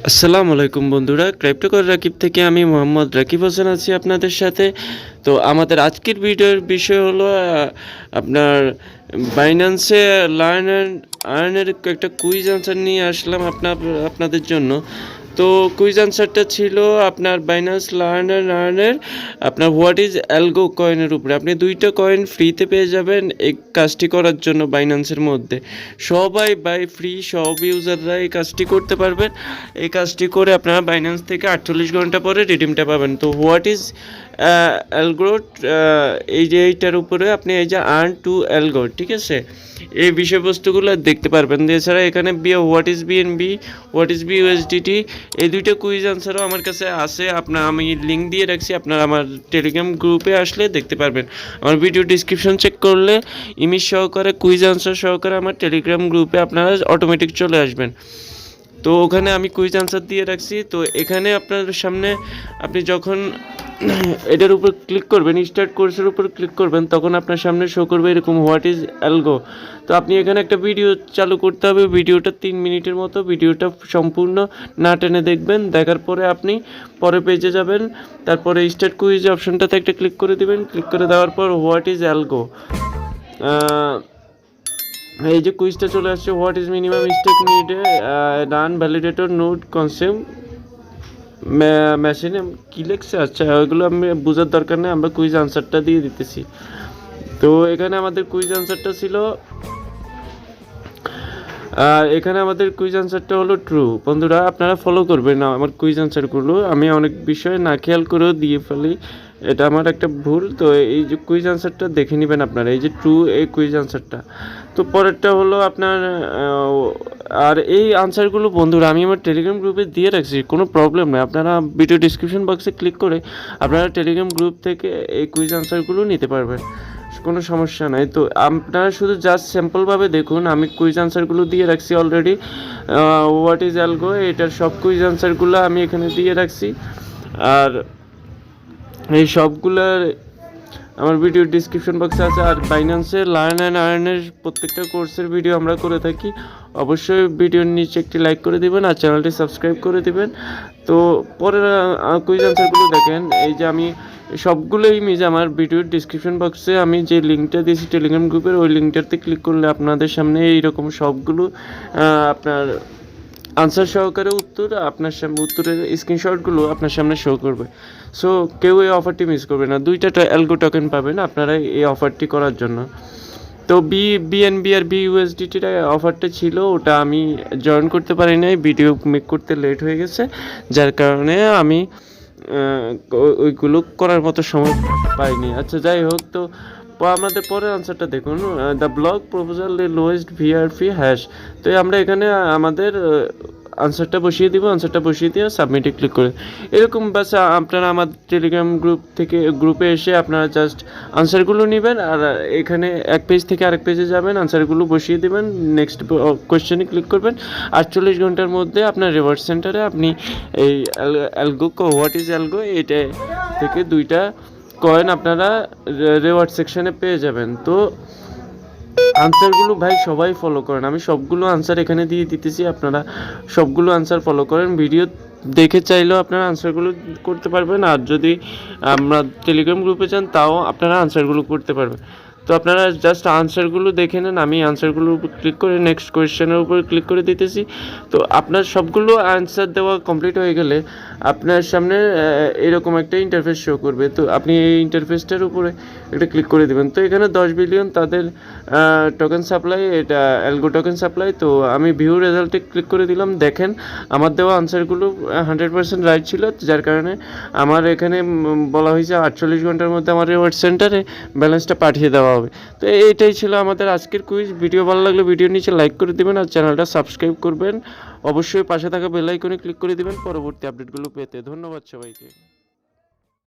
আসসালামু আলাইকুম বন্ধুরা, ক্রিপ্টো রাকিব থেকে আমি মোহাম্মদ রাকিব হোসেন আছি আপনাদের সাথে। তো আমাদের আজকের ভিডিওর বিষয় হলো আপনার বাইন্যান্সে লার্ন অ্যান্ড আর্নের একটা কুইজ আনসার নিয়ে আসলাম আপনাদের জন্য। তো কুইজ আনসারটা ছিল আপনার বাইন্যান্স লার্ন অ্যান্ড আর্নের আপনার হোয়াট ইজ অ্যালগো কয়েনের উপরে। আপনি 2টা কয়েন ফ্রিতে পেয়ে যাবেন এই কাজটি করার জন্য। বাইন্যান্সের মধ্যে সবাই ফ্রি, সব ইউজাররা এই কাজটি করতে পারবেন। এই কাজটি করে আপনারা বাইন্যান্স থেকে 48 ঘন্টা পরে রিডিমটা পাবেন। তো হোয়াট ইজ অ্যালগো, এই যে এইটার উপরে আপনি এই যে আর্ন টু অ্যালগো, ঠিক আছে, এই বিষয়বস্তুগুলো দেখতে পারবেন। এছাড়া এখানে what is BNB, what is BUSDT, এই 2টা কুইজ আনসারও আমার কাছে আছে। আমি লিঙ্ক দিয়ে রাখছি, আপনারা আমার টেলিগ্রাম গ্রুপে আসলে দেখতে পারবেন। আমার ভিডিও ডিসক্রিপশন চেক করলে ইমেজ সহকারে কুইজ আনসার সহকারে আমার টেলিগ্রাম গ্রুপে আপনারা অটোমেটিক চলে আসবেন। তো ওখানে আমি কুইজ আনসার দিয়ে রাখছি। তো এখানে আপনার সামনে আপনি যখন এটার উপর ক্লিক করবেন, স্টার্ট কোর্সের উপর ক্লিক করবেন, তখন আপনার সামনে শো করবে এরকম হোয়াট ইজ অ্যালগো। তো আপনি এখানে একটা ভিডিও চালু করতে হবে। ভিডিওটা 3 মিনিটের মতো, ভিডিওটা সম্পূর্ণ না টেনে দেখবেন। দেখার পরে আপনি পরে পেজে যাবেন, তারপরে স্টার্ট কুইজ অপশনটাতে একটা ক্লিক করে দেবেন। ক্লিক করে দেওয়ার পর হোয়াট ইজ অ্যালগো, এই যে কুইজটা চলে আসছে। What is minimum stake need run validator node কনসেম মেশিনে কী লেখছে, আচ্ছা ওইগুলো আমি বোঝার দরকার নেই, আমরা কুইজ আনসারটা দিয়ে দিতেছি। তো এখানে আমাদের কুইজ আনসারটা ছিল, এখানে আমাদের কুইজ আনসারটা হলো ট্রু। বন্ধুরা আপনারা ফলো করবেন না আমার কুইজ আনসারগুলো, আমি অনেক বিষয় না খেয়াল করেও দিয়ে ফেলি, এটা আমার একটা ভুল। তো এই যে কুইজ আনসারটা দেখে নেবেন আপনারা, এই যে ট্রু এই কুইজ আনসারটা। তো পরেরটা হলো আপনার আর এই আনসারগুলো বন্ধুরা আমি আমার টেলিগ্রাম গ্রুপে দিয়ে রাখছি, কোনো প্রবলেম নেই। আপনারা ভিডিও ডিসক্রিপশন বক্সে ক্লিক করে আপনারা টেলিগ্রাম গ্রুপ থেকে এই কুইজ আনসারগুলো নিতে পারবেন, কোনো সমস্যা নাই। তো আপনারা শুধু জাস্ট স্যাম্পলভাবে দেখুন, আমি কুইজ আনসারগুলো দিয়ে রাখছি অলরেডি। হোয়াট ইজ অ্যালগো, এটার সব কুইজ আনসারগুলো আমি এখানে দিয়ে রাখছি। আর এই সবগুলোর আমার ভিডিও ডিসক্রিপশন বক্সে আছে। আর বাইন্যান্সে লার্ন অ্যান্ড আর্নের প্রত্যেকটা কোর্সের ভিডিও আমরা করে থাকি, অবশ্যই ভিডিওর নিচে একটি লাইক করে দিবেন আর চ্যানেলটি সাবস্ক্রাইব করে দিবেন। তো পরের কুইজ আনসারগুলো দেখেন, এই যে আমি সবগুলো ইমেজ আমার ভিডিওর ডিসক্রিপশন বক্সে আমি যে লিঙ্কটা দিয়েছি টেলিগ্রাম গ্রুপের, ওই লিঙ্কটাতে ক্লিক করলে আপনাদের সামনে এইরকম সবগুলো আপনার আনসার সহকারে উত্তর আপনার সামনে, উত্তরের স্ক্রিনশটগুলো আপনার সামনে শো করবে। সো কেউ এই অফারটি মিস করবে না, 2টা অ্যালগো টোকেন পাবেন আপনারা এই অফারটি করার জন্য। তো বিএনবি আর বিইউএসডিটির অফারটা ছিল, ওটা আমি জয়েন করতে পারি নাই, ভিডিও মেক করতে লেট হয়ে গেছে, যার কারণে আমি ওইগুলো করার মতো সময় পাইনি। আচ্ছা যাই হোক, তো আমাদের পরের আনসারটা দেখুন, the block proposal lowest VRP hash. তো আমরা এখানে আমাদের আনসারটা বসিয়ে দিব, আনসারটা বসিয়ে দিয়ে সাবমিটে ক্লিক করে এরকম বাস আপনারা আমার টেলিগ্রাম গ্রুপে এসে আপনারা জাস্ট আনসারগুলো নেবেন, আর এখানে এক পেজ থেকে আরেক পেজে যাবেন, আনসারগুলো বসিয়ে দেবেন, নেক্সট কোয়েশ্চেনে ক্লিক করবেন। 48 ঘন্টার মধ্যে আপনার রিওয়ার্ড সেন্টারে আপনি এই অ্যালগো, হোয়াট ইজ অ্যালগো, এটা থেকে 2টা কয়েন আপনারা রিওয়ার্ড সেকশনে পেয়ে যাবেন। তো আনসারগুলো ভাই সবাই ফলো করেন, আমি সবগুলো আনসার এখানে দিয়ে দিতেছি, আপনারা সবগুলো আনসার ফলো করেন। ভিডিও দেখে চাইলেও আপনারা আনসারগুলো করতে পারবেন, আর যদি আমরা টেলিগ্রাম গ্রুপে যান তাও আপনারা আনসারগুলো করতে পারবেন। তো আপনারা জাস্ট আনসারগুলো দেখে নেন, আমি আনসারগুলোর উপর ক্লিক করে নেক্সট কোয়েশ্চেনের উপর ক্লিক করে দিতেছি। তো আপনার সবগুলো আনসার দেওয়া কমপ্লিট হয়ে গেলে আপনার সামনে এরকম একটা ইন্টারফেস শো করবে। তো আপনি এই ইন্টারফেসটার উপরে একটা ক্লিক করে দেবেন। তো এখানে 10 বিলিয়ন তাদের টোকেন সাপ্লাই, এটা অ্যালগো টোকেন সাপ্লাই। তো আমি ভিউ রেজাল্টে ক্লিক করে দিলাম। দেখেন আমার দেওয়া আনসারগুলো 100% রাইট ছিল, যার কারণে আমার এখানে বলা হয়েছে 48 ঘন্টার মধ্যে আমার রিওয়ার্ড সেন্টারে ব্যালেন্সটা পাঠিয়ে দেওয়া হবে। তো এইটাই ছিল আমাদের আজকের কুইজ। ভিডিও ভালো লাগলে ভিডিওর নিচে লাইক করে দিবেন আর চ্যানেলটা সাবস্ক্রাইব করবেন। অবশ্যই পাশে থাকা বেল আইকনে ক্লিক করে দিবেন পরবর্তী আপডেটগুলো পেতে। ধন্যবাদ সবাইকে।